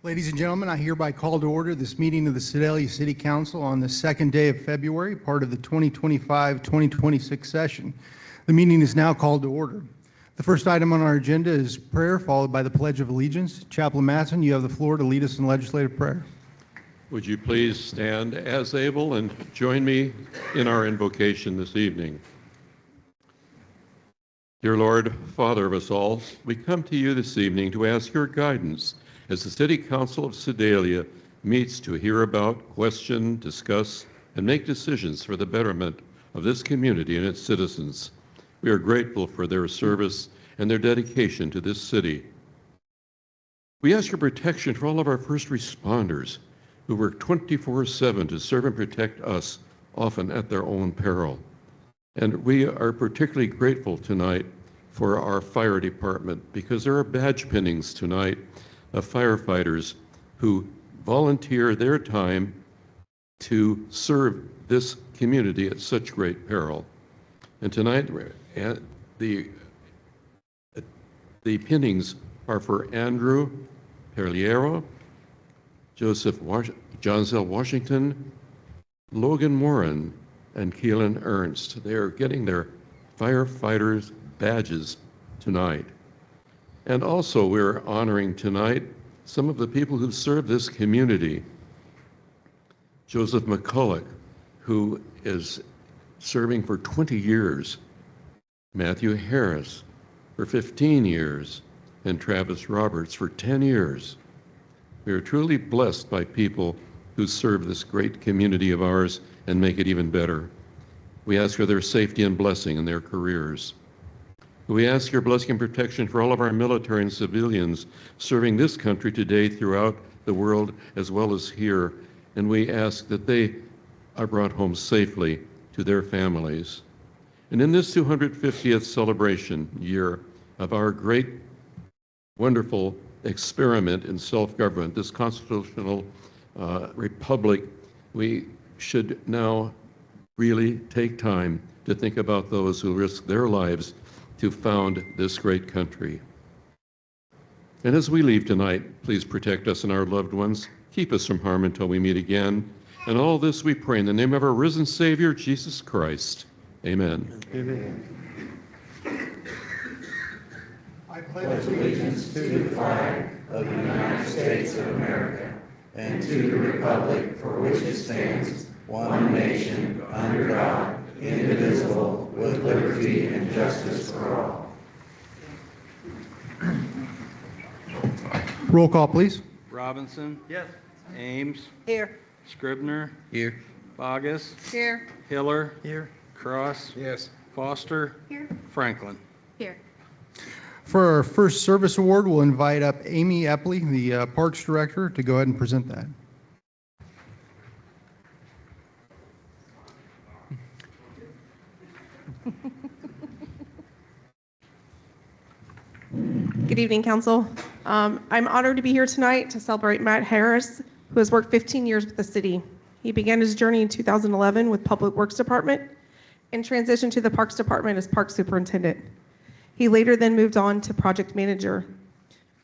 Ladies and gentlemen, I hereby call to order this meeting of the Sedalia City Council on the second day of February, part of the 2025-2026 session. The meeting is now called to order. The first item on our agenda is prayer, followed by the Pledge of Allegiance. Chaplain Matson, you have the floor to lead us in legislative prayer. Would you please stand as able and join me in our invocation this evening? Dear Lord, Father of us all, we come to you this evening to ask your guidance as the City Council of Sedalia meets to hear about, question, discuss, and make decisions for the betterment of this community and its citizens. We are grateful for their service and their dedication to this city. We ask your protection for all of our first responders who work 24/7 to serve and protect us, often at their own peril. And we are particularly grateful tonight for our fire department because there are badge pinnings tonight of firefighters who volunteer their time to serve this community at such great peril. And tonight, the pinnings are for Andrew Perliero, Johnsel Washington, Logan Moran, and Keelan Ernst. They are getting their firefighters badges tonight. And also we're honoring tonight some of the people who serve this community. Joseph McCulloch, who is serving for 20 years, Matthew Harris for 15 years, and Travis Roberts for 10 years. We are truly blessed by people who serve this great community of ours and make it even better. We ask for their safety and blessing in their careers. We ask your blessing and protection for all of our military and civilians serving this country today throughout the world as well as here, and we ask that they are brought home safely to their families. And in this 250th celebration year of our great, wonderful experiment in self-government, this constitutional republic, we should now really take time to think about those who risk their lives to found this great country. And as we leave tonight, please protect us and our loved ones. Keep us from harm until we meet again. And all this we pray in the name of our risen Savior, Jesus Christ. Amen. Amen. I pledge allegiance to the flag of the United States of America and to the republic for which it stands, one nation, under God, indivisible, with liberty and justice for all. Roll call, please. Robinson. Yes. Ames. Here. Scribner. Here. Bogus. Here. Hiller. Here. Cross. Yes. Foster. Here. Franklin. Here. For our first service award, we'll invite up Amy Epley, the Parks Director, to go ahead and present that. Good evening, Council. I'm honored to be here tonight to celebrate Matt Harris, who has worked 15 years with the city. He began his journey in 2011 with Public Works Department and transitioned to the Parks Department as Park Superintendent. He later then moved on to Project Manager.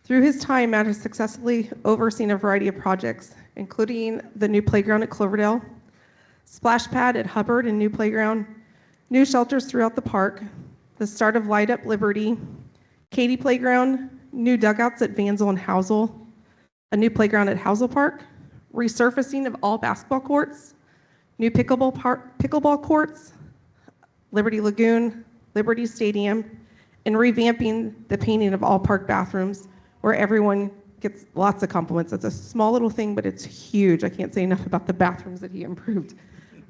Through his time, Matt has successfully overseen a variety of projects, including the new playground at Cloverdale, splash pad at Hubbard and new playground, new shelters throughout the park, the start of Light Up Liberty, Katy Playground, new dugouts at Vansel and Housel, a new playground at Housel Park, resurfacing of all basketball courts, new pickleball courts, Liberty Lagoon, Liberty Stadium, and revamping the painting of all park bathrooms where everyone gets lots of compliments. It's a small little thing, but it's huge. I can't say enough about the bathrooms that he improved.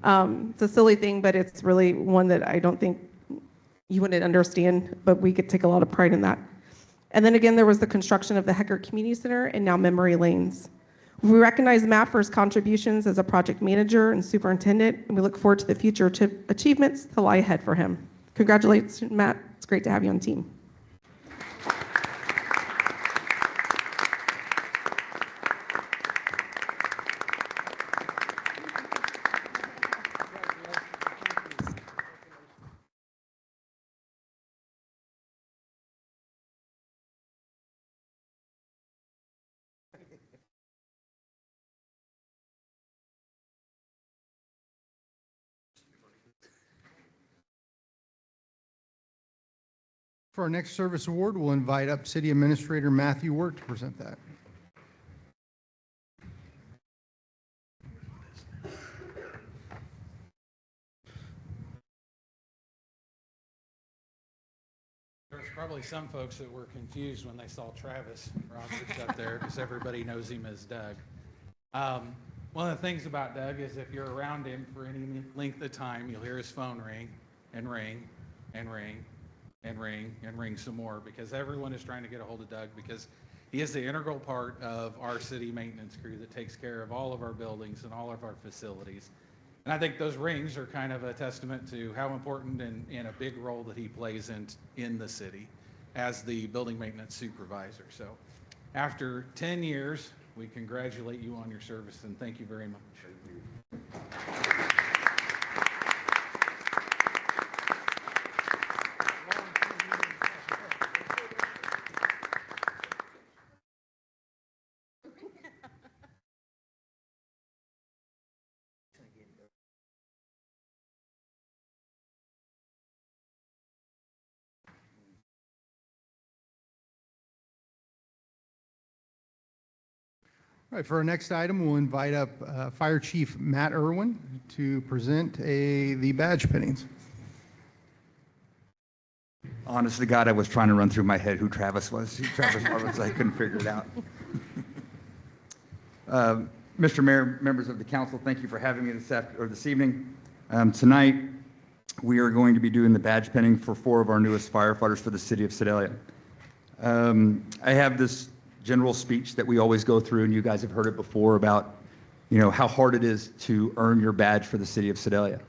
It's a silly thing, but it's really one that I don't think you wouldn't understand, but we could take a lot of pride in that. And then again, there was the construction of the Hecker Community Center and now Memory Lanes. We recognize Matt for his contributions as a project manager and superintendent, and we look forward to the future achievements that lie ahead for him. Congratulations, Matt. It's great to have you on the team. For our next service award, we'll invite up City Administrator Matthew Wirt to present that. There's probably some folks that were confused when they saw Travis Roberts up there because everybody knows him as Doug. One of the things about Doug is if you're around him for any length of time, you'll hear his phone ring and ring and ring and ring and ring some more because everyone is trying to get a hold of Doug because he is the integral part of our city maintenance crew that takes care of all of our buildings and all of our facilities. And I think those rings are kind of a testament to how important and a big role that he plays in the city as the building maintenance supervisor. So after 10 years, we congratulate you on your service and thank you very much. All right, for our next item, we'll invite up Fire Chief Matt Irwin to present the badge pinnings. Honest to God, I was trying to run through my head who Travis was. I couldn't figure it out. Mr. Mayor, members of the council, thank you for having me this evening. Tonight, we are going to be doing the badge pinning for 4 of our newest firefighters for the city of Sedalia. I have this general speech that we always go through, and you guys have heard it before about, how hard it is to earn your badge for the city of Sedalia.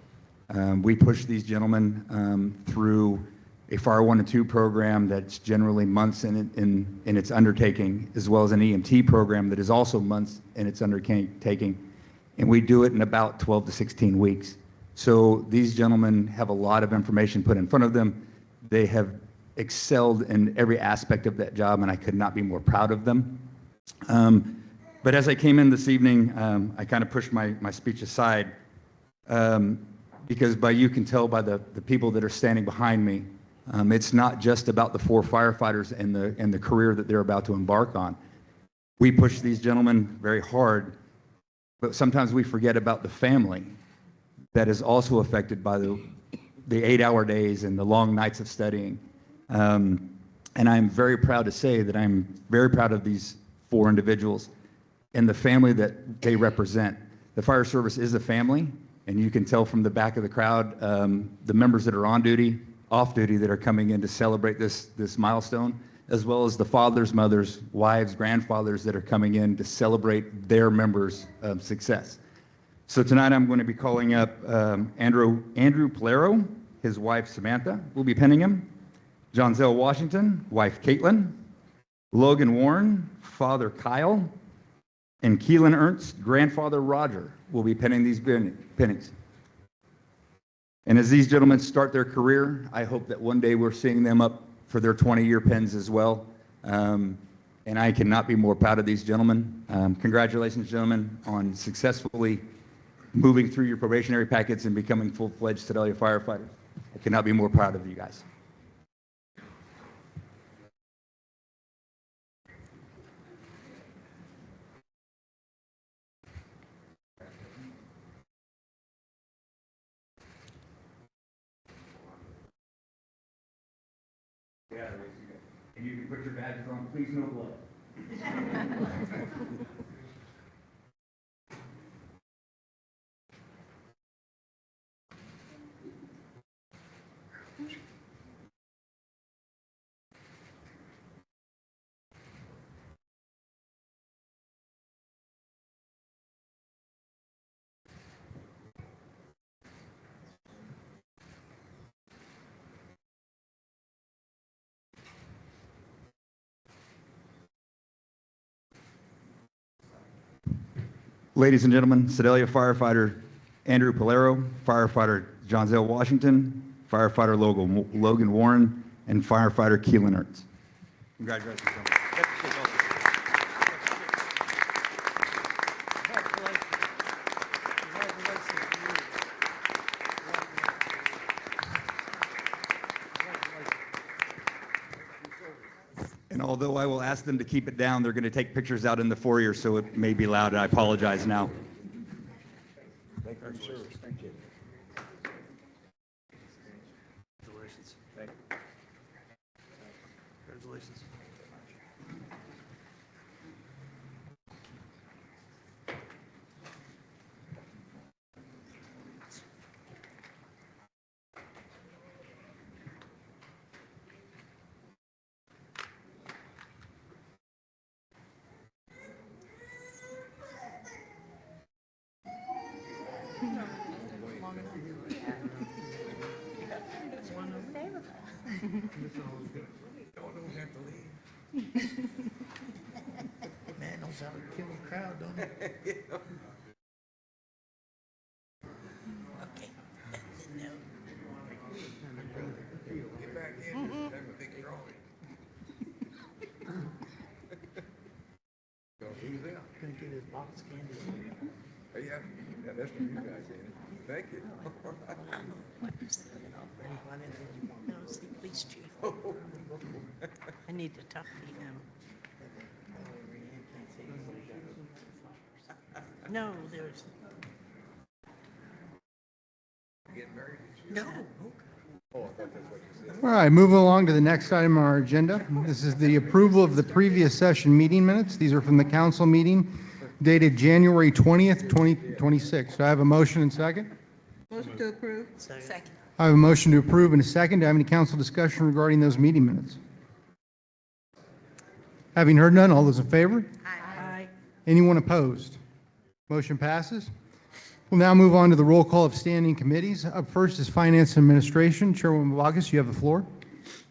We push these gentlemen through a Fire 1 and 2 program that's generally months in its undertaking, as well as an EMT program that is also months in its undertaking, and we do it in about 12 to 16 weeks. So these gentlemen have a lot of information put in front of them. They have excelled in every aspect of that job, and I could not be more proud of them. But as I came in this evening, I kind of pushed my speech aside because you can tell by the people that are standing behind me, it's not just about the 4 firefighters and the career that they're about to embark on. We push these gentlemen very hard, but sometimes we forget about the family that is also affected by the 8-hour days and the long nights of studying. And I'm very proud to say that I'm very proud of these 4 individuals and the family that they represent. The fire service is a family, and you can tell from the back of the crowd, the members that are on duty, off duty that are coming in to celebrate this milestone, as well as the fathers, mothers, wives, grandfathers that are coming in to celebrate their members' success. So tonight I'm going to be calling up Andrew Polero, his wife Samantha will be pinning him. Johnzelle Washington, wife Caitlin, Logan Warren, father Kyle, and Keelan Ernst, grandfather Roger, will be pinning these pinnings. And as these gentlemen start their career, I hope that one day we're seeing them up for their 20-year pins as well. And I cannot be more proud of these gentlemen. Congratulations, gentlemen, on successfully moving through your probationary packets and becoming full-fledged Sedalia firefighters. I cannot be more proud of you guys. And you can put your badges on, please no blood. Ladies and gentlemen, Sedalia firefighter Andrew Polero, firefighter Johnzelle Washington, firefighter Logan Warren, and firefighter Keelan Ernst. Congratulations, gentlemen. Although I will ask them to keep it down, they're going to take pictures out in the foyer, so it may be loud. I apologize now. Thank you, sir. Thank you. Congratulations. Man, knows how to kill a crowd, don't he? Okay. No. Get back in. Have a big drawing. Who's that? Gonna get his box candy. Oh, yeah, that's for you guys, ain't it? Thank you. No, it's the police chief. I need to talk to him. No, there's. No. All right, moving along to the next item on our agenda. This is the approval of the previous session meeting minutes. These are from the council meeting dated January 20th, 2026. Do I have a motion and second? Motion to approve. Second. I have a motion to approve and a second. Do I have any council discussion regarding those meeting minutes? Having heard none, all those in favor? Aye. Anyone opposed? Motion passes. We'll now move on to the roll call of standing committees. Up first is Finance and Administration. Chairwoman Vargas, you have the floor.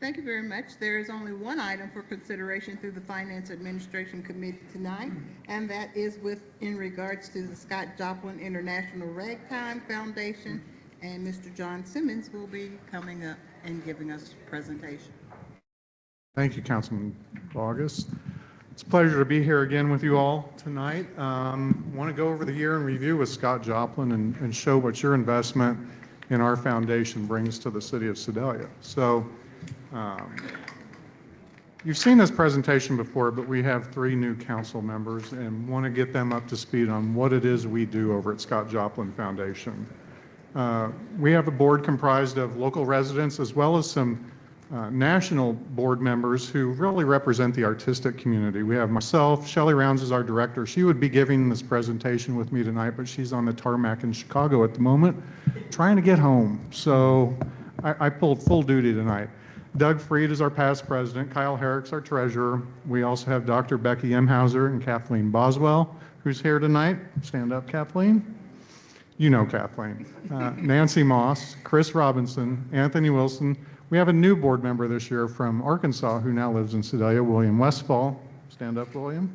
Thank you very much. There is only one item for consideration through the Finance Administration Committee tonight, and that is in regards to the Scott Joplin International Ragtime Foundation, and Mr. John Simmons will be coming up and giving us a presentation. Thank you, Councilman Vargas. It's a pleasure to be here again with you all tonight. Want to go over the year in review with Scott Joplin and show what your investment in our foundation brings to the city of Sedalia. So you've seen this presentation before, but we have 3 new council members and want to get them up to speed on what it is we do over at Scott Joplin Foundation. We have a board comprised of local residents as well as some national board members who really represent the artistic community. We have myself, Shelley Rounds is our director. She would be giving this presentation with me tonight, but she's on the tarmac in Chicago at the moment, trying to get home. So I pulled full duty tonight. Doug Freed is our past president. Kyle Herrick's our treasurer. We also have Dr. Becky Emhauser and Kathleen Boswell, who's here tonight. Stand up, Kathleen. You know Kathleen. Nancy Moss, Chris Robinson, Anthony Wilson. We have a new board member this year from Arkansas who now lives in Sedalia, William Westfall. Stand up, William.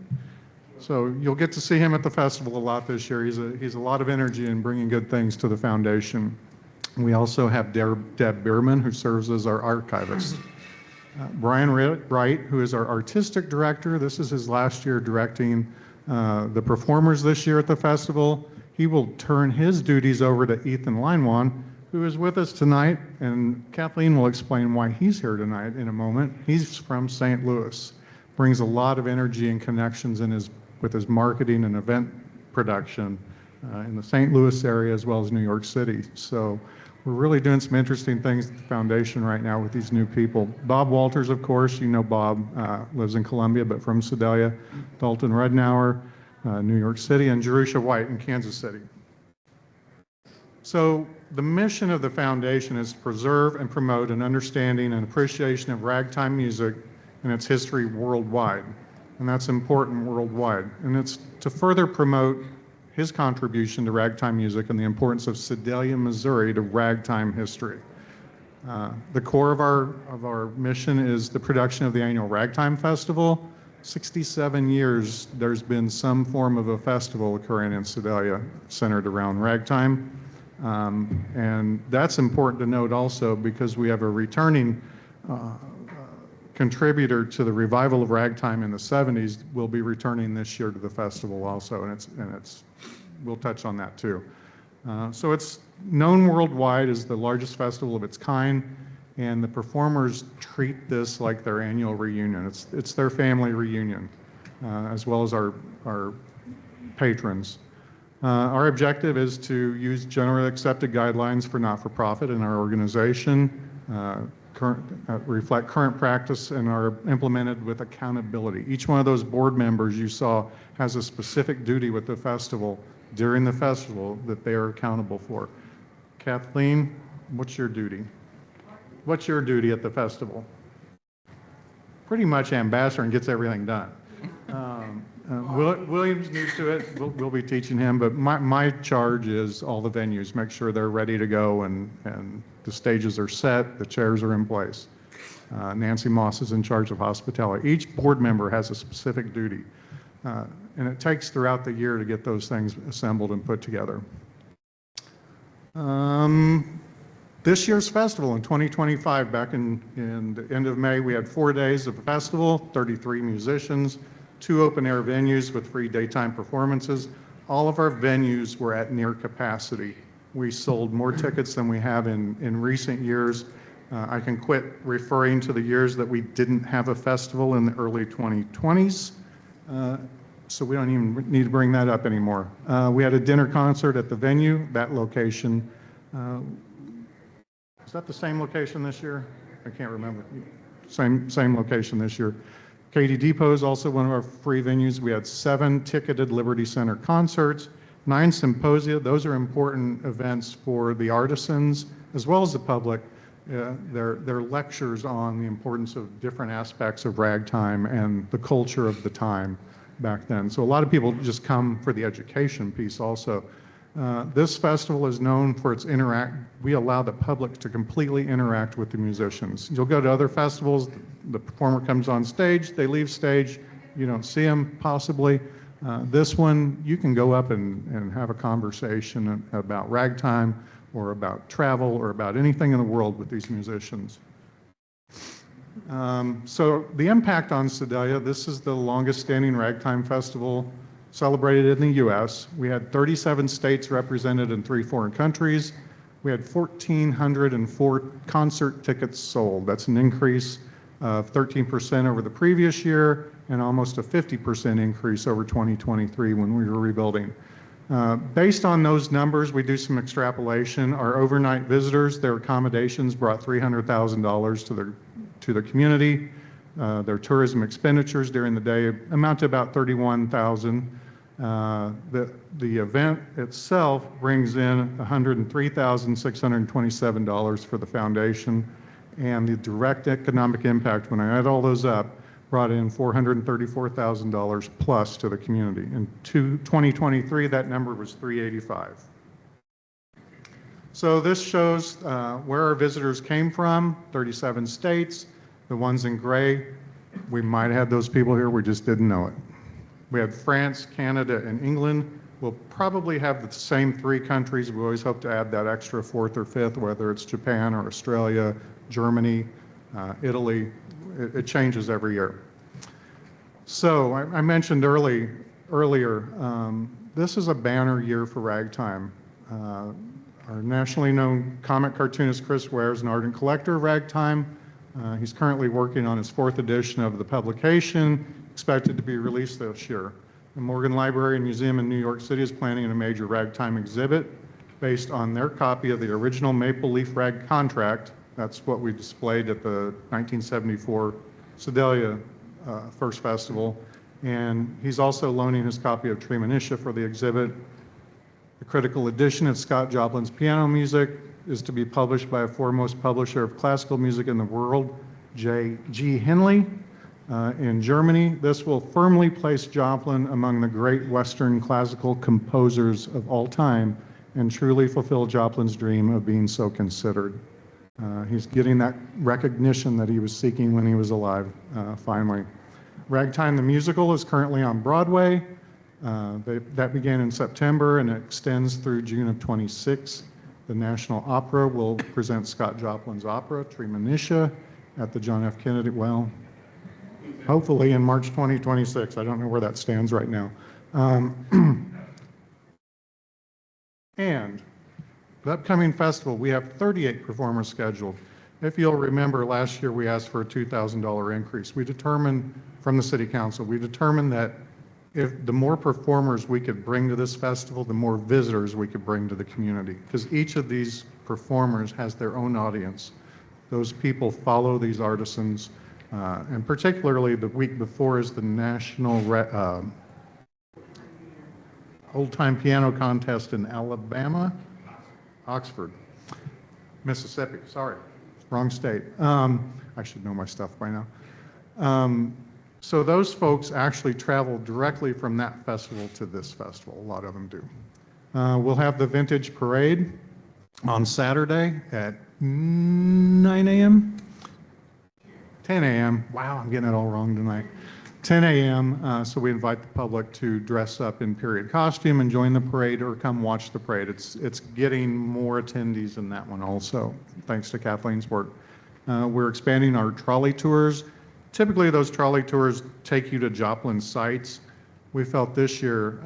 So you'll get to see him at the festival a lot this year. He's a lot of energy in bringing good things to the foundation. We also have Deb Bierman, who serves as our archivist. Brian Wright, who is our artistic director. This is his last year directing the performers this year at the festival. He will turn his duties over to Ethan Linewan, who is with us tonight, and Kathleen will explain why he's here tonight in a moment. He's from St. Louis, brings a lot of energy and connections with his marketing and event production in the St. Louis area as well as New York City. So we're really doing some interesting things at the foundation right now with these new people. Bob Walters, of course, you know Bob, lives in Columbia, but from Sedalia. Dalton Rednauer, New York City, and Jerusha White in Kansas City. So the mission of the foundation is to preserve and promote an understanding and appreciation of ragtime music and its history worldwide. And that's important worldwide. And it's to further promote his contribution to ragtime music and the importance of Sedalia, Missouri to ragtime history. The core of our mission is the production of the annual Ragtime Festival. 67 years there's been some form of a festival occurring in Sedalia centered around ragtime. And that's important to note also because we have a returning contributor to the revival of ragtime in the 70s will be returning this year to the festival also, and we'll touch on that too. So it's known worldwide as the largest festival of its kind, and the performers treat this like their annual reunion. It's their family reunion, as well as our patrons. Our objective is to use generally accepted guidelines for not-for-profit in our organization, reflect current practice, and are implemented with accountability. Each one of those board members you saw has a specific duty with the festival during the festival that they are accountable for. Kathleen, what's your duty? What's your duty at the festival? Pretty much ambassador and gets everything done. William's new to it. We'll be teaching him, but my charge is all the venues. Make sure they're ready to go and the stages are set, the chairs are in place. Nancy Moss is in charge of hospitality. Each board member has a specific duty, and it takes throughout the year to get those things assembled and put together. This year's festival in 2025, back in the end of May, we had 4 days of the festival, 33 musicians, 2 open-air venues with free daytime performances. All of our venues were at near capacity. We sold more tickets than we have in recent years. I can quit referring to the years that we didn't have a festival in the early 2020s, so we don't even need to bring that up anymore. We had a dinner concert at the venue, that location. Is that the same location this year? I can't remember. Same location this year. Katy Depot is also one of our free venues. We had 7 ticketed Liberty Center concerts, 9 symposia. Those are important events for the artisans as well as the public. They're lectures on the importance of different aspects of ragtime and the culture of the time back then. So a lot of people just come for the education piece also. This festival is known for its we allow the public to completely interact with the musicians. You'll go to other festivals, the performer comes on stage, they leave stage, you don't see them possibly. This one, you can go up and have a conversation about ragtime or about travel or about anything in the world with these musicians. So the impact on Sedalia, this is the longest standing ragtime festival celebrated in the U.S. We had 37 states represented in 3 foreign countries. We had 1,404 concert tickets sold. That's an increase of 13% over the previous year and almost a 50% increase over 2023 when we were rebuilding. Based on those numbers, we do some extrapolation. Our overnight visitors, their accommodations brought $300,000 to the community. Their tourism expenditures during the day amount to about $31,000. The event itself brings in $103,627 for the foundation, and the direct economic impact, when I add all those up, brought in $434,000 plus to the community. In 2023, that number was $385,000. So this shows where our visitors came from, 37 states. The ones in gray, we might have had those people here, we just didn't know it. We had France, Canada, and England. We'll probably have the same 3 countries. We always hope to add that extra 4th or 5th, whether it's Japan or Australia, Germany, Italy. It changes every year. So I mentioned earlier, this is a banner year for ragtime. Our nationally known comic cartoonist Chris Ware is an ardent collector of ragtime. He's currently working on his 4th edition of the publication, expected to be released this year. The Morgan Library and Museum in New York City is planning a major ragtime exhibit based on their copy of the original Maple Leaf Rag Contract. That's what we displayed at the 1974 Sedalia First Festival. And he's also loaning his copy of Treemonisha for the exhibit. The critical edition of Scott Joplin's piano music is to be published by a foremost publisher of classical music in the world, G. Henley, in Germany. This will firmly place Joplin among the great Western classical composers of all time and truly fulfill Joplin's dream of being so considered. He's getting that recognition that he was seeking when he was alive, finally. Ragtime the Musical is currently on Broadway. That began in September and it extends through June of 26. The National Opera will present Scott Joplin's opera, Treemonisha, at the John F. Kennedy, well, hopefully in March 2026. I don't know where that stands right now. And the upcoming festival, we have 38 performers scheduled. If you'll remember, last year we asked for a $2,000 increase. We determined from the city council, we determined that if the more performers we could bring to this festival, the more visitors we could bring to the community, because each of these performers has their own audience. Those people follow these artisans, and particularly the week before is the National Old Time Piano Contest in Alabama, Oxford, Mississippi, sorry, wrong state. I should know my stuff by now. So those folks actually travel directly from that festival to this festival. A lot of them do. We'll have the Vintage Parade on Saturday at 9 a.m. 10 a.m. Wow, I'm getting it all wrong tonight. 10 a.m. So we invite the public to dress up in period costume and join the parade or come watch the parade. It's getting more attendees in that one also, thanks to Kathleen's work. We're expanding our trolley tours. Typically, those trolley tours take you to Joplin sites. We felt this year,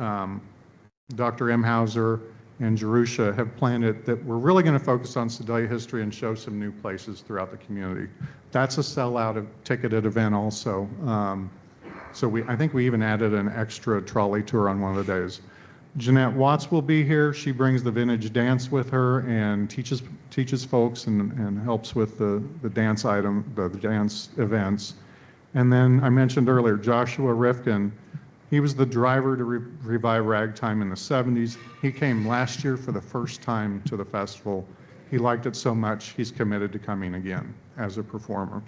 Dr. M. Hauser and Jerusha have planned it that we're really going to focus on Sedalia history and show some new places throughout the community. That's a sellout of ticketed event also. So I think we even added an extra trolley tour on one of the days. Jeanette Watts will be here. She brings the vintage dance with her and teaches folks and helps with the dance the dance events. And then I mentioned earlier, Joshua Rifkin, he was the driver to revive ragtime in the 70s. He came last year for the first time to the festival. He liked it so much, he's committed to coming again as a performer.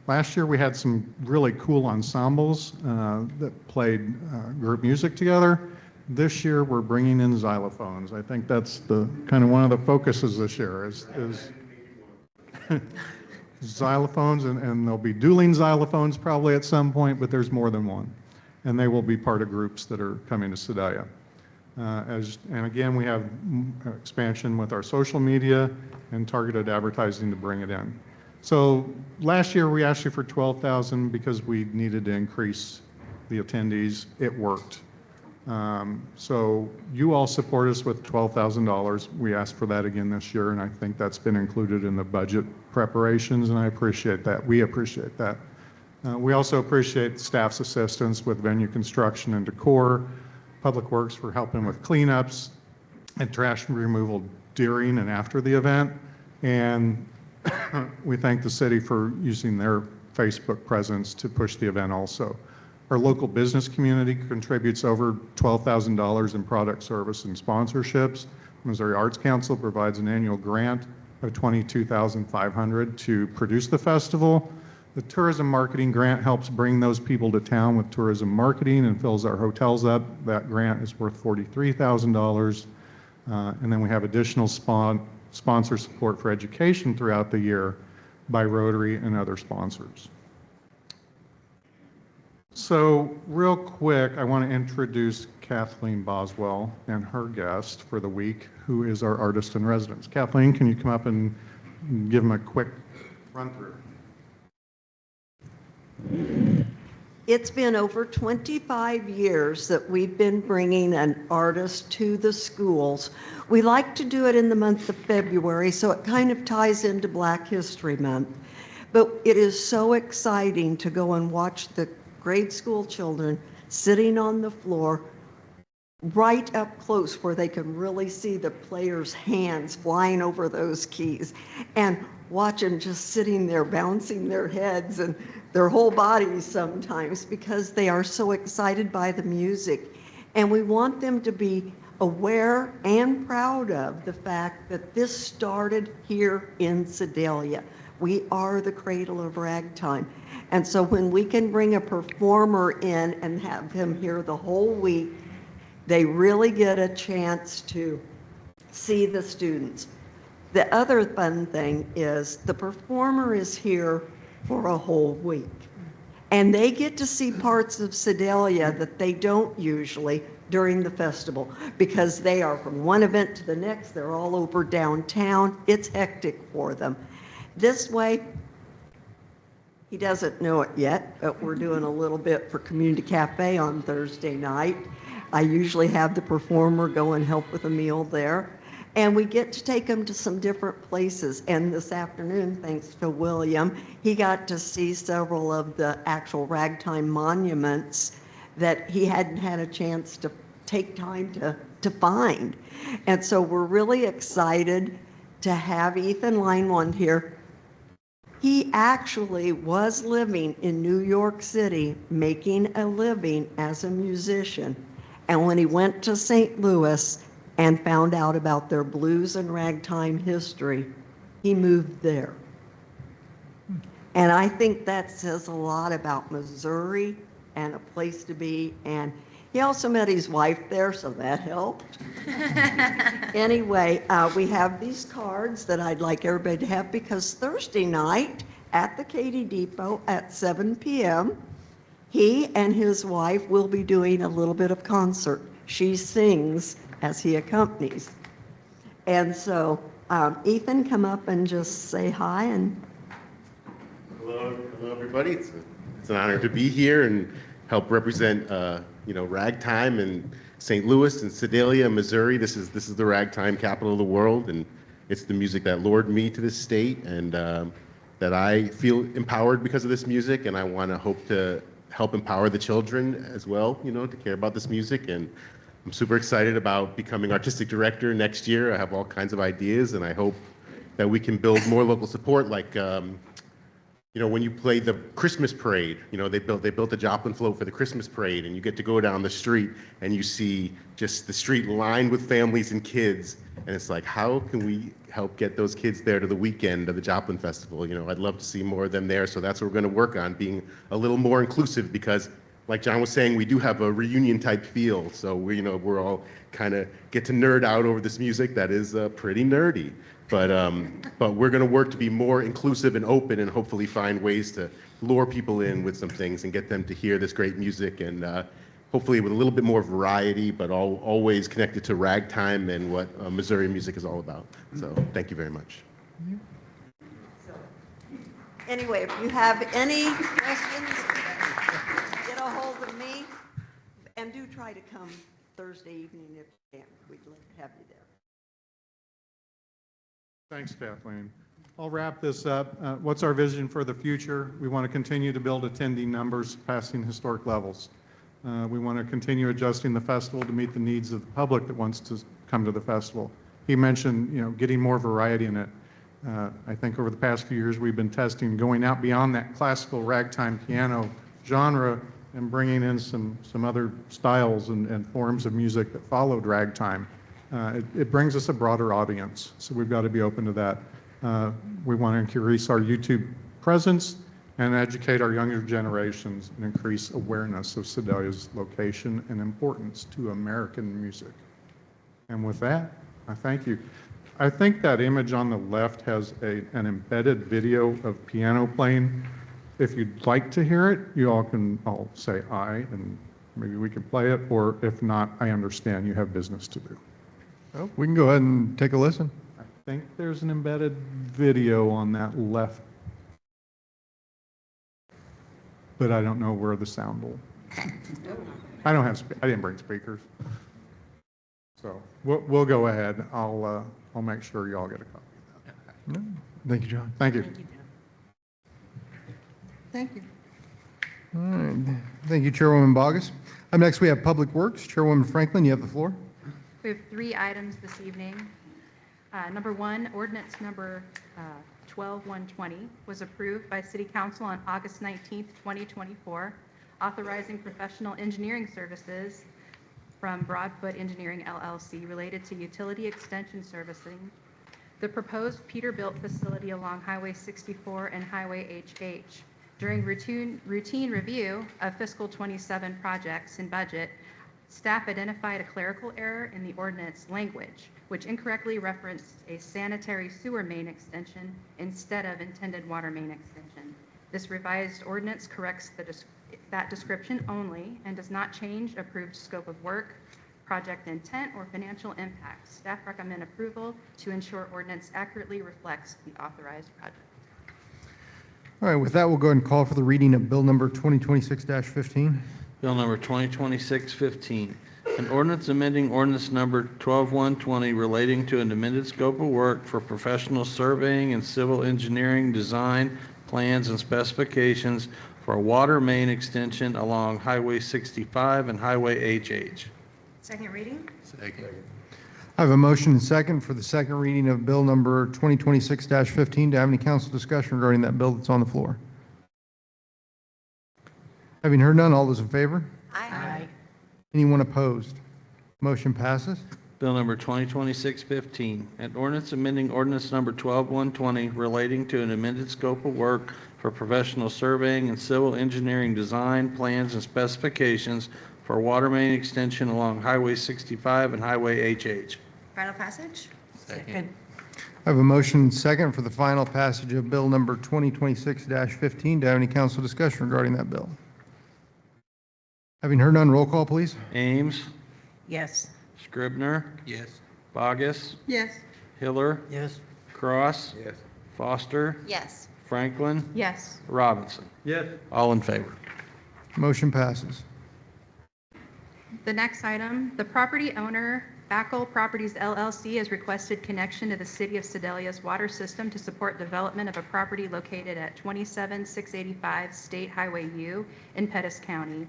Last year we had some really cool ensembles that played group music together. This year we're bringing in xylophones. I think that's the kind of one of the focuses this year is xylophones, and there'll be dueling xylophones probably at some point, but there's more than one. And they will be part of groups that are coming to Sedalia. And again, we have expansion with our social media and targeted advertising to bring it in. So last year we asked you for 12,000 because we needed to increase the attendees. It worked. So you all support us with $12,000. We asked for that again this year, and I think that's been included in the budget preparations, and I appreciate that. We appreciate that. We also appreciate staff's assistance with venue construction and decor, Public Works for helping with cleanups and trash removal during and after the event, and we thank the city for using their Facebook presence to push the event also. Our local business community contributes over $12,000 in product, service, and sponsorships. Missouri Arts Council provides an annual grant of $22,500 to produce the festival. The tourism marketing grant helps bring those people to town with tourism marketing and fills our hotels up. That grant is worth $43,000. And then we have additional sponsor support for education throughout the year by Rotary and other sponsors. So real quick, I want to introduce Kathleen Boswell and her guest for the week, who is our artist in residence. Kathleen, can you come up and give them a quick run through? It's been over 25 years that we've been bringing an artist to the schools. We like to do it in the month of February, so it kind of ties into Black History Month. But it is so exciting to go and watch the grade school children sitting on the floor right up close where they can really see the players' hands flying over those keys, and watch them just sitting there bouncing their heads and their whole bodies sometimes because they are so excited by the music. And we want them to be aware and proud of the fact that this started here in Sedalia. We are the cradle of ragtime. And so when we can bring a performer in and have him here the whole week, they really get a chance to see the students. The other fun thing is the performer is here for a whole week. And they get to see parts of Sedalia that they don't usually during the festival because they are from one event to the next. They're all over downtown. It's hectic for them. This way, he doesn't know it yet, but we're doing a little bit for Community Cafe on Thursday night. I usually have the performer go and help with a meal there. And we get to take them to some different places. And this afternoon, thanks to William, he got to see several of the actual ragtime monuments that he hadn't had a chance to take time to find. And so we're really excited to have Ethan Linewand here. He actually was living in New York City, making a living as a musician. And when he went to St. Louis and found out about their blues and ragtime history, he moved there. And I think that says a lot about Missouri and a place to be. And he also met his wife there, so that helped. Anyway, we have these cards that I'd like everybody to have, because Thursday night at the Katy Depot at 7 p.m., he and his wife will be doing a little bit of concert. She sings as he accompanies. And so, Ethan, come up and just say hi. And hello, everybody. It's an honor to be here and help represent, ragtime in St. Louis and Sedalia, Missouri. This is the ragtime capital of the world, and it's the music that lured me to this state, and that I feel empowered because of this music, and I want to hope to help empower the children as well, to care about this music. And I'm super excited about becoming artistic director next year. I have all kinds of ideas, and I hope that we can build more local support, like when you play the Christmas parade, they built a Joplin float for the Christmas parade, and you get to go down the street and you see just the street lined with families and kids, and it's like, how can we help get those kids there to the weekend of the Joplin Festival? I'd love to see more of them there, so that's what we're going to work on, being a little more inclusive, because like John was saying, we do have a reunion type feel, so we're all kind of get to nerd out over this music that is pretty nerdy. But we're going to work to be more inclusive and open, and hopefully find ways to lure people in with some things and get them to hear this great music, and hopefully with a little bit more variety, but always connected to ragtime and what Missouri music is all about. So thank you very much. anyway, if you have any questions, get a hold of me, and do try to come Thursday evening if you can. We'd love to have you there. Thanks, Kathleen. I'll wrap this up. What's our vision for the future? We want to continue to build attendee numbers passing historic levels. We want to continue adjusting the festival to meet the needs of the public that wants to come to the festival. He mentioned, getting more variety in it. I think over the past few years we've been testing going out beyond that classical ragtime piano genre and bringing in some other styles and forms of music that followed ragtime. It brings us a broader audience, so we've got to be open to that. We want to increase our YouTube presence and educate our younger generations and increase awareness of Sedalia's location and importance to American music. And with that, I thank you. I think that image on the left has an embedded video of piano playing. If you'd like to hear it, you all can all say aye, and maybe we can play it, or if not, I understand you have business to do. Oh, we can go ahead and take a listen. I think there's an embedded video on that left, but I don't know where the sound will. I didn't bring speakers. So we'll go ahead. I'll make sure y'all get a copy of that. Thank you, John. Thank you. Thank you. All right. Thank you, Chairwoman Bogus. Up next, we have Public Works. Chairwoman Franklin, you have the floor. We have 3 items this evening. Number 1, ordinance number 12120 was approved by City Council on August 19th, 2024, authorizing professional engineering services from Broadfoot Engineering LLC related to utility extension servicing the proposed Peterbilt facility along Highway 64 and Highway HH. During routine review of fiscal 27 projects and budget, staff identified a clerical error in the ordinance language, which incorrectly referenced a sanitary sewer main extension instead of intended water main extension. This revised ordinance corrects that description only and does not change approved scope of work, project intent, or financial impact. Staff recommend approval to ensure ordinance accurately reflects the authorized project. All right, with that, we'll go ahead and call for the reading of Bill number 2026-15. Bill number 2026-15, An ordinance amending ordinance number 12-120 relating to an amended scope of work for professional surveying and civil engineering design, plans, and specifications for a water main extension along Highway 65 and Highway HH. Second reading? I have a motion and second for the second reading of bill number 2026-15. Do I have any council discussion regarding that bill that's on the floor? Having heard none, all those in favor? Aye. Anyone opposed? Motion passes. Bill number 2026-15, an ordinance amending ordinance number 12-120 relating to an amended scope of work for professional surveying and civil engineering design, plans, and specifications for water main extension along Highway 65 and Highway HH. Final passage? Second. I have a motion and second for the final passage of bill number 2026-15. Do I have any council discussion regarding that bill? Having heard none, roll call, please. Ames, Yes. Scribner. Yes. Bogus, Yes. Hiller, Yes. Cross. Yes. Foster, Yes. Franklin, Yes. Robinson. Yes. All in favor. Motion passes. The next item, the property owner, Backel Properties LLC, has requested connection to the City of Sedalia's water system to support development of a property located at 27685 State Highway U in Pettis County.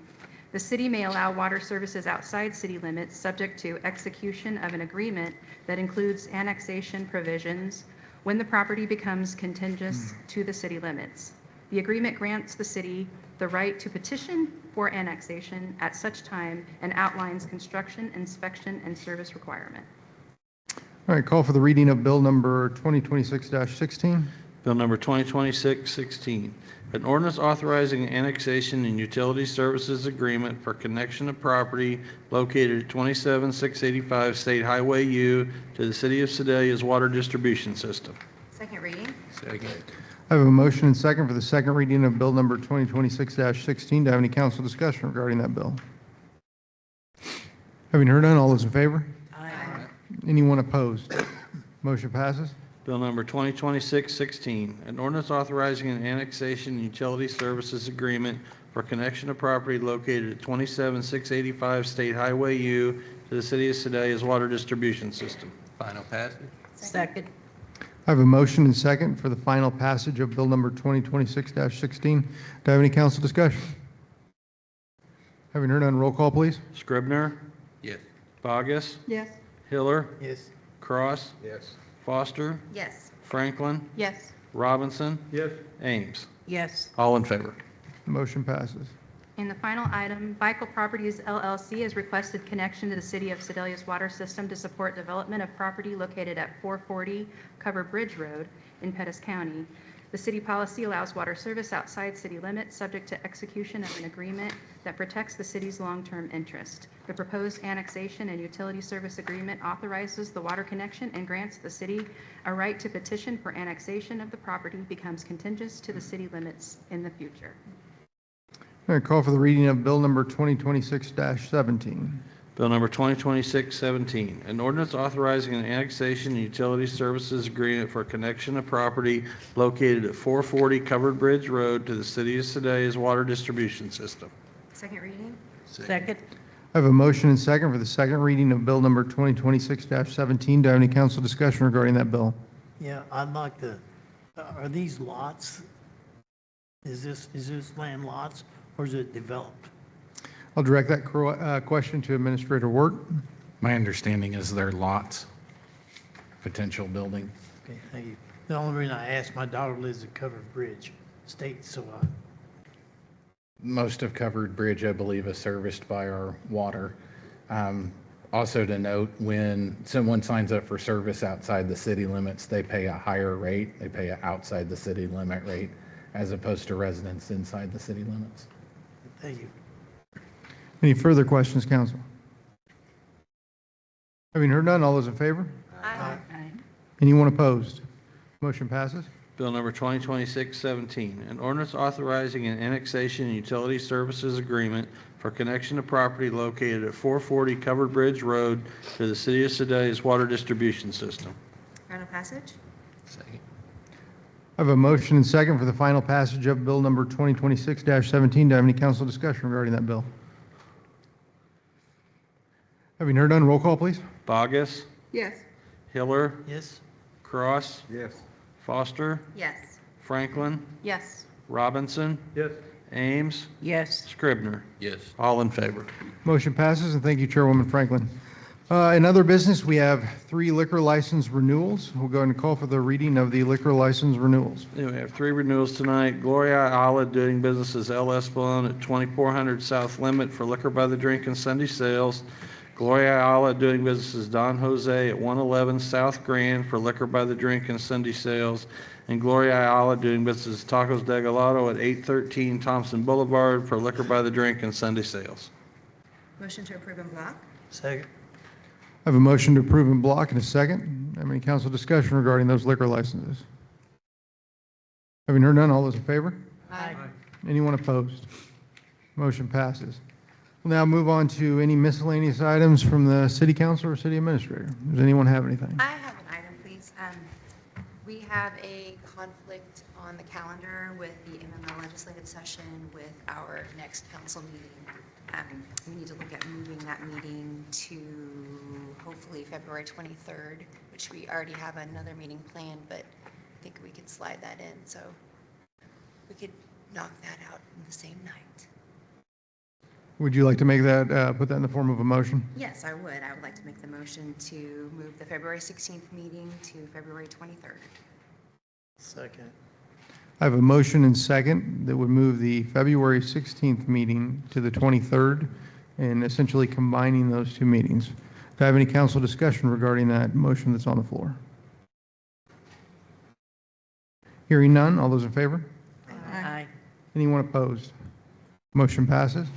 The city may allow water services outside city limits, subject to execution of an agreement that includes annexation provisions when the property becomes contiguous to the city limits. The agreement grants the city the right to petition for annexation at such time and outlines construction, inspection, and service requirement. All right, call for the reading of bill number 2026-16. Bill number 2026-16, an ordinance authorizing annexation and utility services agreement for connection of property located at 27685 State Highway U to the City of Sedalia's water distribution system. Second reading? I have a motion and second for the second reading of bill number 2026-16. Do I have any council discussion regarding that bill? Having heard none, all those in favor? Aye. Anyone opposed? Motion passes. Bill number 2026-16, an ordinance authorizing an annexation and utility services agreement for connection of property located at 27685 State Highway U to the City of Sedalia's water distribution system. Final passage? Second. I have a motion and second for the final passage of bill number 2026-16. Do I have any council discussion? Having heard none, roll call, please. Scribner, Yes. Bogus, Yes. Hiller, Yes. Cross, Yes. Foster, Yes. Franklin, Yes. Robinson, Yes. Ames. Yes. All in favor. Motion passes. And the final item, Bickel Properties LLC has requested connection to the City of Sedalia's water system to support development of property located at 440 Covered Bridge Road in Pettis County. The city policy allows water service outside city limits, subject to execution of an agreement that protects the city's long-term interest. The proposed annexation and utility service agreement authorizes the water connection and grants the city a right to petition for annexation of the property becomes contingent to the city limits in the future. All right, call for the reading of bill number 2026-17. Bill number 2026-17, an ordinance authorizing an annexation and utility services agreement for connection of property located at 440 Covered Bridge Road to the City of Sedalia's water distribution system. Second reading? Second. I have a motion and second for the second reading of bill number 2026-17. Do I have any council discussion regarding that bill? Yeah, I'd like to, are these lots? Is this land lots or is it developed? I'll direct that question to Administrator Wirt. My understanding is they're lots, potential building. Okay, thank you. The only reason I asked, my daughter lives at Covered Bridge State, so Most of Covered Bridge, I believe, is serviced by our water. Also to note, when someone signs up for service outside the city limits, they pay a higher rate. They pay an outside the city limit rate as opposed to residents inside the city limits. thank you. Any further questions, council? Having heard none, all those in favor? Aye. Anyone opposed? Motion passes. Bill number 2026-17, an ordinance authorizing an annexation and utility services agreement for connection of property located at 440 Covered Bridge Road to the City of Sedalia's water distribution system. Final passage? Second. I have a motion and second for the final passage of bill number 2026-17. Do I have any council discussion regarding that bill? Having heard none, roll call, please. Bogus, Yes. Hiller, Yes. Cross, Yes. Foster, Yes. Franklin, Yes. Robinson, Yes. Ames, Yes. Scribner. Yes. All in favor. Motion passes, and thank you, Chairwoman Franklin. In other business, we have 3 liquor license renewals. We'll go ahead and call for the reading of the liquor license renewals. Yeah, we have 3 renewals tonight. Gloria Ayala doing business as L. Espelon at 2400 South Limit for liquor by the drink and Sunday sales. Gloria Ayala doing business as Don Jose at 111 South Grand for liquor by the drink and Sunday sales. And Gloria Ayala doing business as Tacos de Galado at 813 Thompson Boulevard for liquor by the drink and Sunday sales. Motion to approve in block? Second. I have a motion to approve in block and a second. Have any council discussion regarding those liquor licenses? Having heard none, all those in favor? Aye. Anyone opposed? Motion passes. We'll now move on to any miscellaneous items from the city council or city administrator. Does anyone have anything? I have an item, please. We have a conflict on the calendar with the MML legislative session with our next council meeting. We need to look at moving that meeting to hopefully February 23rd, which we already have another meeting planned, but I think we could slide that in, so we could knock that out in the same night. Would you like to make that, put that in the form of a motion? Yes, I would. I would like to make the motion to move the February 16th meeting to February 23rd. Second. I have a motion and second that would move the February 16th meeting to the 23rd and essentially combining those 2 meetings. Do I have any council discussion regarding that motion that's on the floor? Hearing none, all those in favor? Aye. Anyone opposed? Motion passes.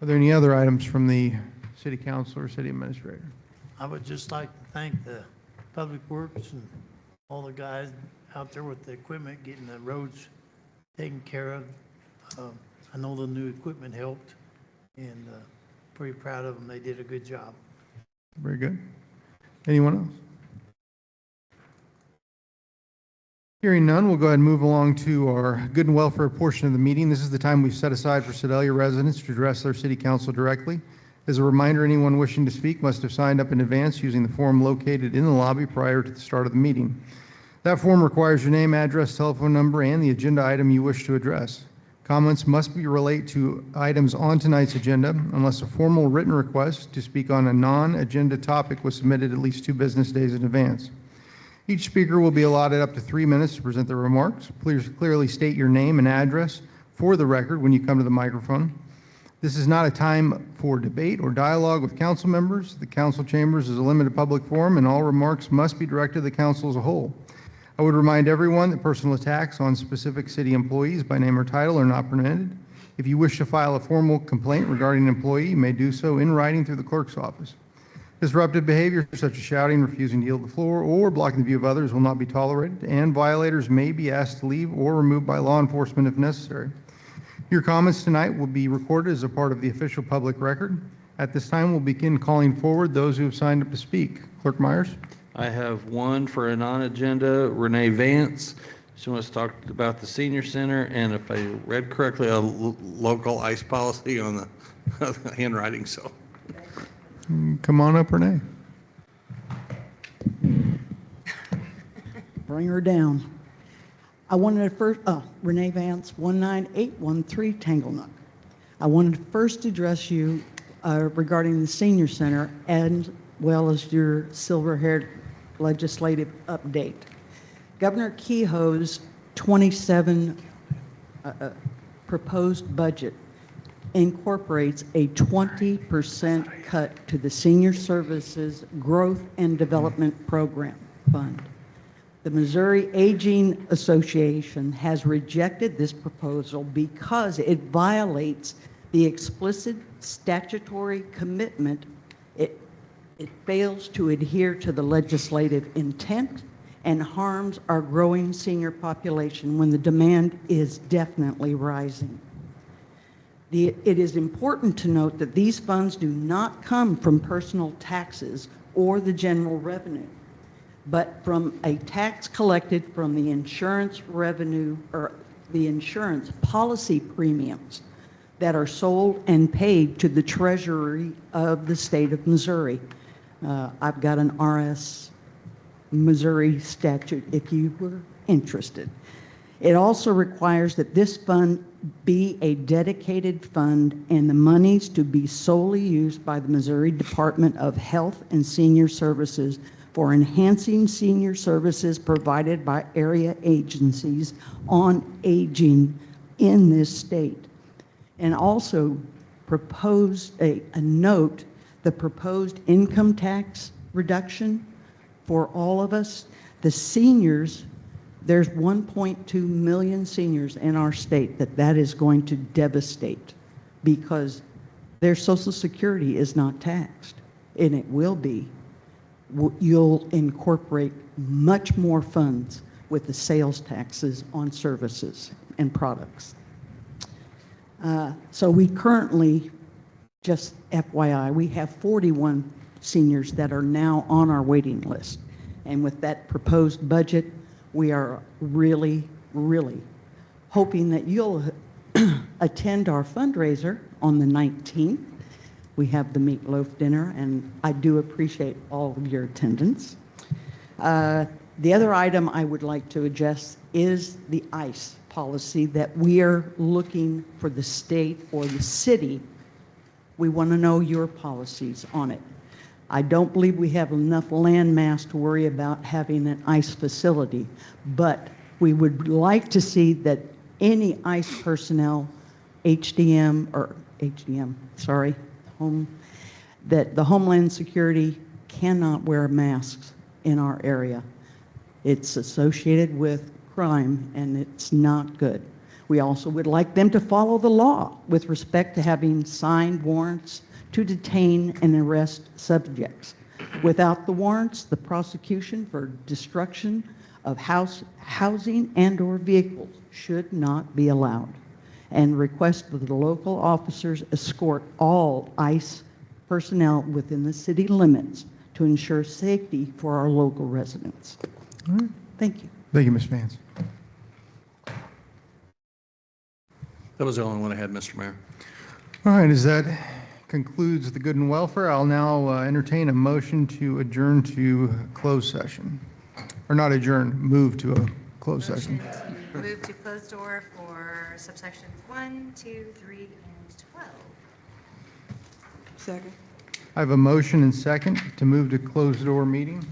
Are there any other items from the city council or city administrator? I would just like to thank the Public Works and all the guys out there with the equipment, getting the roads taken care of. I know the new equipment helped, and pretty proud of them. They did a good job. Very good. Anyone else? Hearing none, we'll go ahead and move along to our good and welfare portion of the meeting. This is the time we've set aside for Sedalia residents to address their city council directly. As a reminder, anyone wishing to speak must have signed up in advance using the form located in the lobby prior to the start of the meeting. That form requires your name, address, telephone number, and the agenda item you wish to address. Comments must be related to items on tonight's agenda unless a formal written request to speak on a non-agenda topic was submitted at least 2 business days in advance. Each speaker will be allotted up to 3 minutes to present their remarks. Please clearly state your name and address for the record when you come to the microphone. This is not a time for debate or dialogue with council members. The council chambers is a limited public forum, and all remarks must be directed to the council as a whole. I would remind everyone that personal attacks on specific city employees by name or title are not permitted. If you wish to file a formal complaint regarding an employee, you may do so in writing through the clerk's office. Disruptive behavior such as shouting, refusing to yield the floor, or blocking the view of others will not be tolerated, and violators may be asked to leave or removed by law enforcement if necessary. Your comments tonight will be recorded as a part of the official public record. At this time, we'll begin calling forward those who have signed up to speak. Clerk Myers. I have one for a non-agenda, Renee Vance. She wants to talk about the senior center, and if I read correctly, a local ICE policy on the handwriting, so. Come on up, Renee. Bring her down. I wanted to first, Renee Vance, 19813 Tanglenuck. I wanted to first address you regarding the senior center as well as your silver-haired legislative update. Governor Kehoe's 27 proposed budget incorporates a 20% cut to the Senior Services Growth and Development Program Fund. The Missouri Aging Association has rejected this proposal because it violates the explicit statutory commitment. It fails to adhere to the legislative intent and harms our growing senior population when the demand is definitely rising. It is important to note that these funds do not come from personal taxes or the general revenue, but from a tax collected from the insurance revenue or the insurance policy premiums that are sold and paid to the Treasury of the state of Missouri. I've got an RS Missouri statute if you were interested. It also requires that this fund be a dedicated fund and the monies to be solely used by the Missouri Department of Health and Senior Services for enhancing senior services provided by area agencies on aging in this state. And also proposed a note, the proposed income tax reduction for all of us, the seniors. There's 1.2 million seniors in our state that is going to devastate because their Social Security is not taxed, and it will be. You'll incorporate much more funds with the sales taxes on services and products. So we currently, just FYI, we have 41 seniors that are now on our waiting list. And with that proposed budget, we are really, really hoping that you'll attend our fundraiser on the 19th. We have the meatloaf dinner, and I do appreciate all of your attendance. The other item I would like to address is the ICE policy that we are looking for the state or the city. We want to know your policies on it. I don't believe we have enough land mass to worry about having an ICE facility, but we would like to see that any ICE personnel, that the Homeland Security cannot wear masks in our area. It's associated with crime, and it's not good. We also would like them to follow the law with respect to having signed warrants to detain and arrest subjects. Without the warrants, the prosecution for destruction of housing and/or vehicles should not be allowed, and request that the local officers escort all ICE personnel within the city limits to ensure safety for our local residents. All right. Thank you. Thank you, Ms. Vance. That was the only one I had, Mr. Mayor. All right, as that concludes the good and welfare, I'll now entertain a motion to adjourn to closed session. Or not adjourn, move to a closed session. Move to closed door for subsections 1, 2, 3, and 12. Second. I have a motion and second to move to closed door meeting.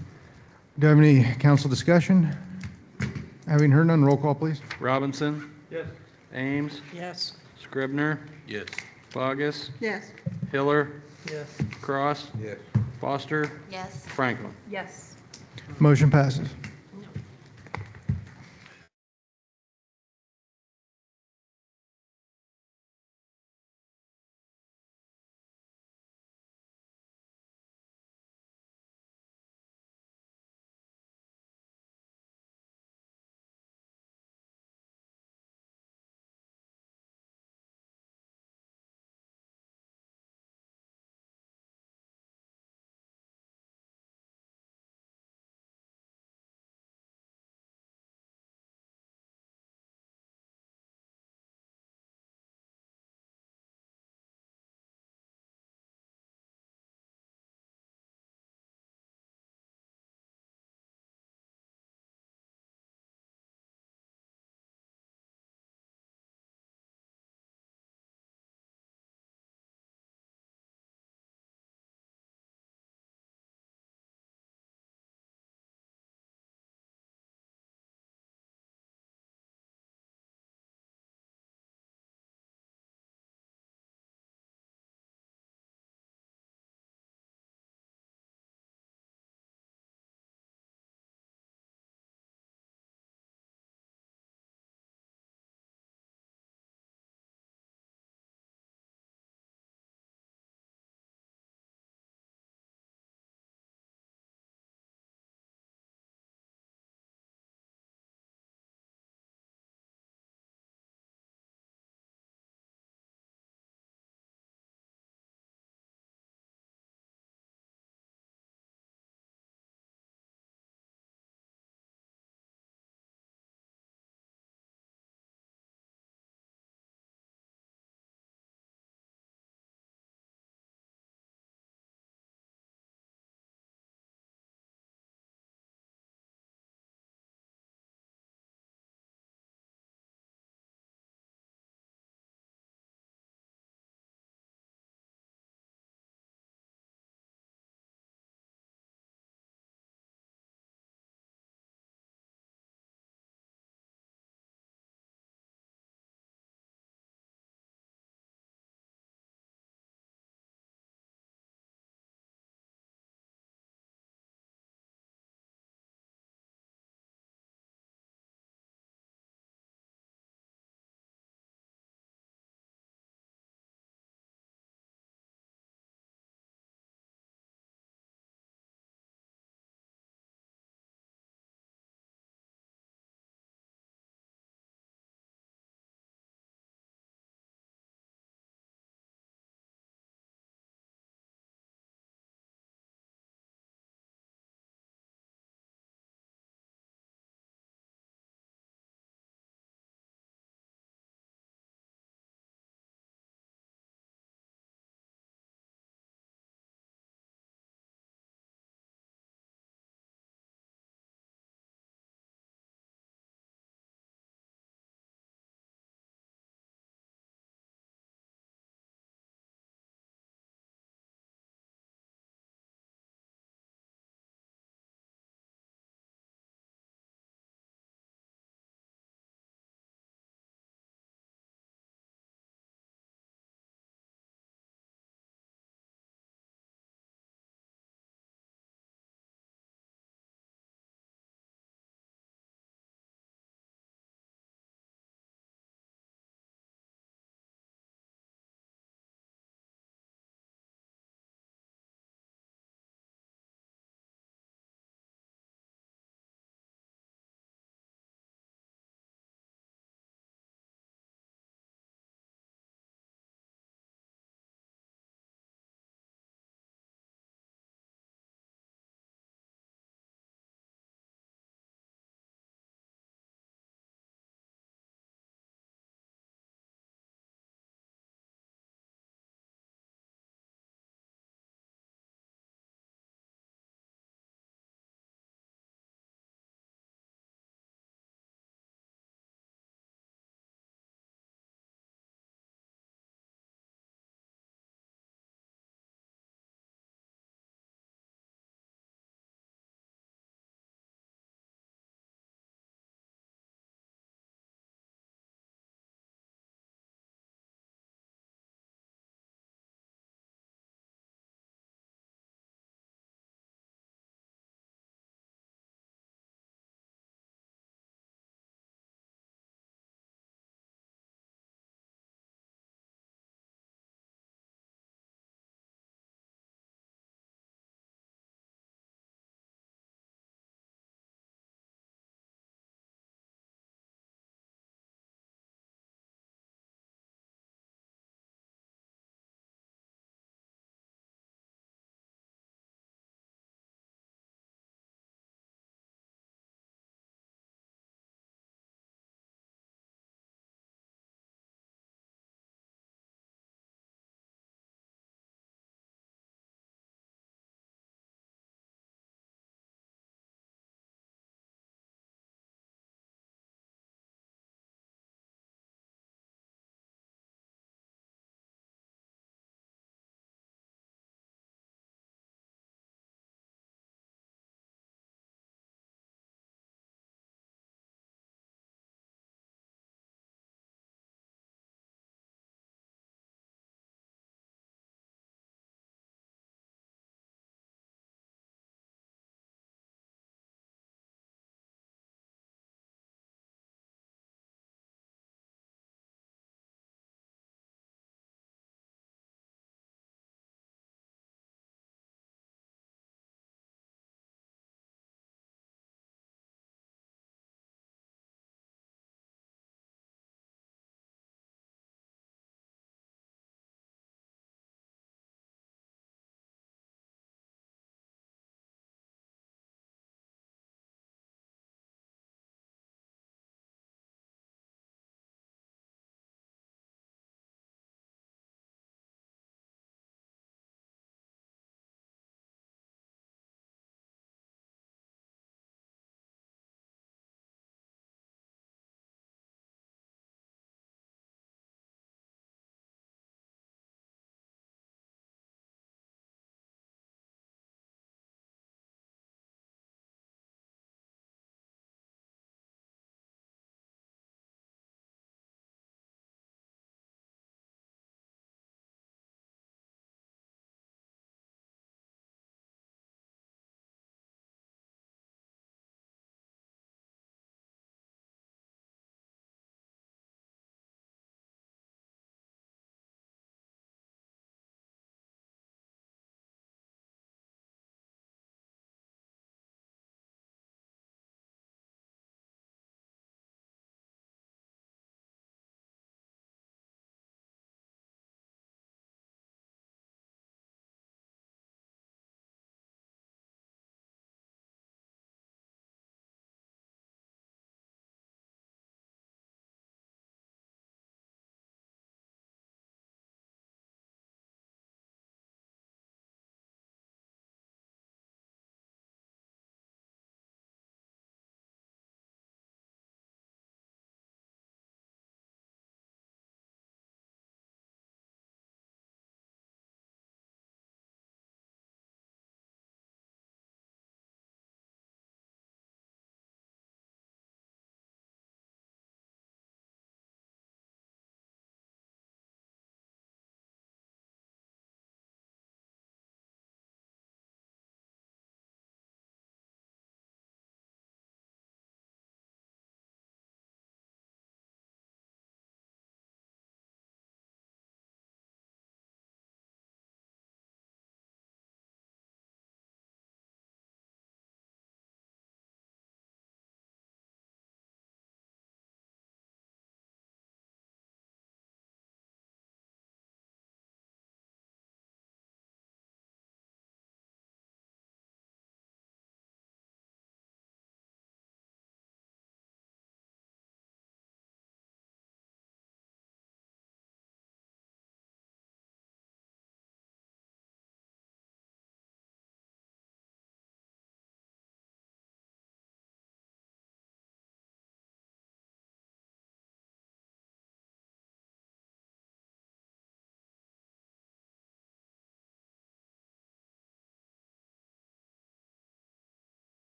Do I have any council discussion? Having heard none, roll call, please. Robinson? Yes. Ames? Yes. Scribner? Yes. Bogus? Yes. Hiller? Yes. Cross? Yes. Foster? Yes. Franklin? Yes. Motion passes.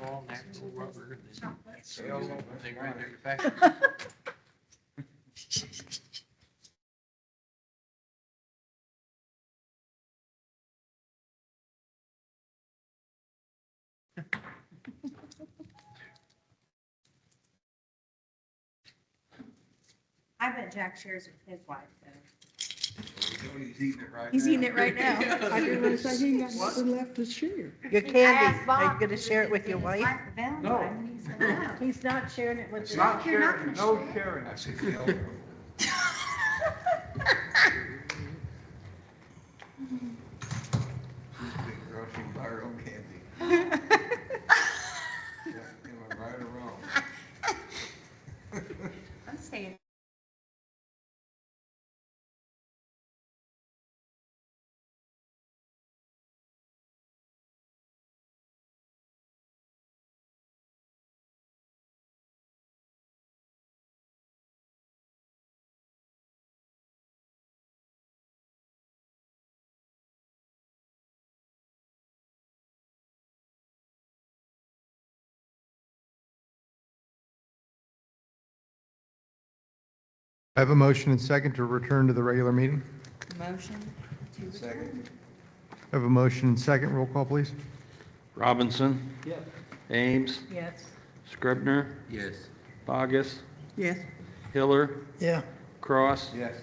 all natural rubber. They manufacture. I bet Jack shares with his wife, though. He's eating it right He's eating it right now. I didn't want to say he ain't got nothing left to share. Your candy, are you gonna share it with your wife? No. He's not sharing it with It's you. not sharing, no sharing. I said, no. Girl, she can buy her own candy. Yeah, am I right or wrong? I'm saying. I have a motion and second to return to the regular meeting. Motion to Second. I have a motion and second. Roll call, please. Robinson. Yes. Ames. Yes. Scribner. Yes. Bogus. Yes. Hiller. Yeah. Cross. Yes.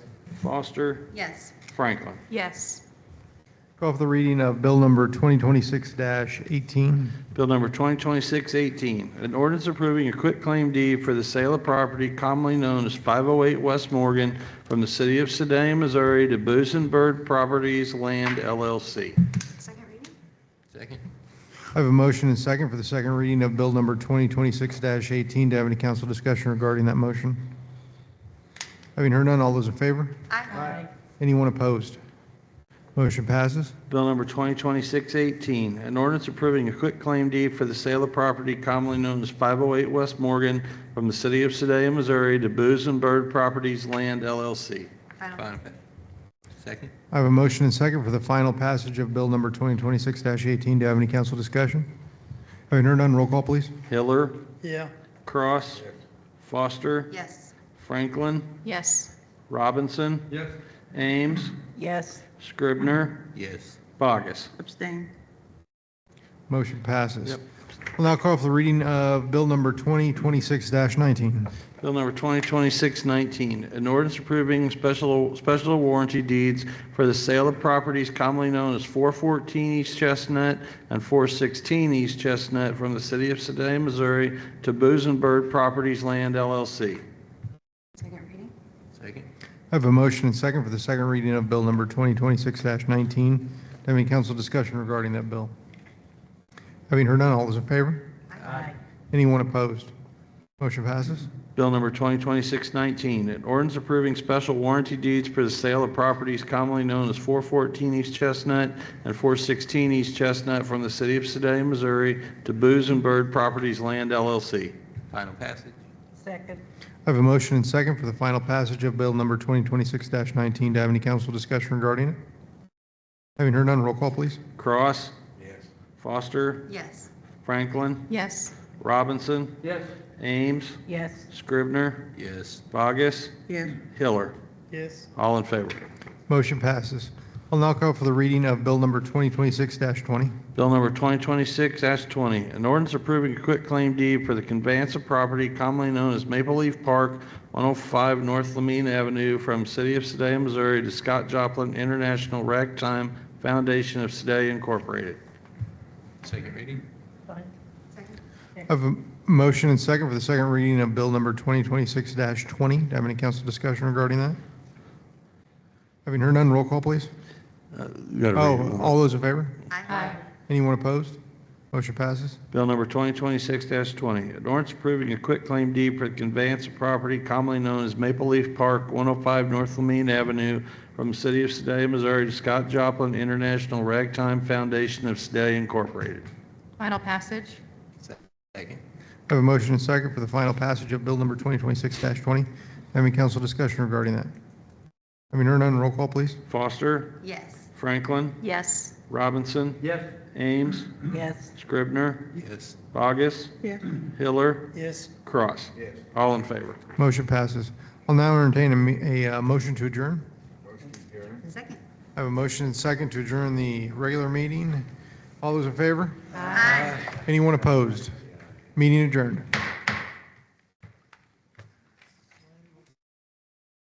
Foster. Yes. Franklin. Yes. Call for the reading of Bill number 2026-18. Bill number 2026-18, an ordinance approving a quitclaim deed for the sale of property commonly known as 508 West Morgan from the city of Sedalia, Missouri to Boosenberg Properties Land LLC. Second reading? Second. I have a motion and second for the second reading of Bill number 2026-18. Do I have any council discussion regarding that motion? Having heard none, all those in favor? Aye. Anyone opposed? Motion passes. Bill number 2026-18, an ordinance approving a quitclaim deed for the sale of property commonly known as 508 West Morgan from the city of Sedalia, Missouri to Boosenberg Properties Land LLC. Final. Second. I have a motion and second for the final passage of Bill number 2026-18. Do I have any council discussion? Having heard none, roll call, please. Hiller. Yeah. Cross. Foster. Yes. Franklin. Yes. Robinson. Yes. Ames. Yes. Scribner. Yes. Bogus. Abstain. Motion passes. Yep. We'll now call for the reading of Bill number 2026-19. Bill number 2026-19, an ordinance approving special warranty deeds for the sale of properties commonly known as 414 East Chestnut and 416 East Chestnut from the city of Sedalia, Missouri to Boosenberg Properties Land LLC. Second reading? Second. I have a motion and second for the second reading of Bill number 2026-19. Do I have any council discussion regarding that bill? Having heard none, all those in favor? Aye. Anyone opposed? Motion passes. Bill number 2026-19, an ordinance approving special warranty deeds for the sale of properties commonly known as 414 East Chestnut and 416 East Chestnut from the city of Sedalia, Missouri to Boosenberg Properties Land LLC. Final passage. Second. I have a motion and second for the final passage of Bill number 2026-19. Do I have any council discussion regarding it? Having heard none, roll call, please. Cross. Yes. Foster. Yes. Franklin. Yes. Robinson. Yes. Ames. Yes. Scribner. Yes. Bogus. Yes. Hiller. Yes. All in favor. Motion passes. I'll now call for the reading of Bill number 2026-20. Bill number 2026-20, an ordinance approving a quitclaim deed for the conveyance of property commonly known as Maple Leaf Park, 105 North Lamine Avenue, from City of Sedalia, Missouri to Scott Joplin International Ragtime Foundation of Sedalia Incorporated. Second reading. Fine. Second? I have a motion and second for the second reading of Bill number 2026-20. Do I have any council discussion regarding that? Having heard none, roll call, please. You gotta read it. All those in favor? Aye. Anyone opposed? Motion passes. Bill number 2026-20, an ordinance approving a quitclaim deed for the conveyance of property commonly known as Maple Leaf Park, 105 North Lamine Avenue, from the City of Sedalia, Missouri to Scott Joplin International Ragtime Foundation of Sedalia Incorporated. Final passage? Second. I have a motion and second for the final passage of Bill number 2026-20. Have any council discussion regarding that? Having heard none, roll call, please. Foster. Yes. Franklin. Yes. Robinson. Yes. Ames. Yes. Scribner. Yes. Bogus. Yes. Hiller. Yes. Cross. All in favor. Motion passes. I'll now entertain a motion to adjourn. Second. I have a motion and second to adjourn the regular meeting. All those in favor? Aye. Anyone opposed? Meeting adjourned.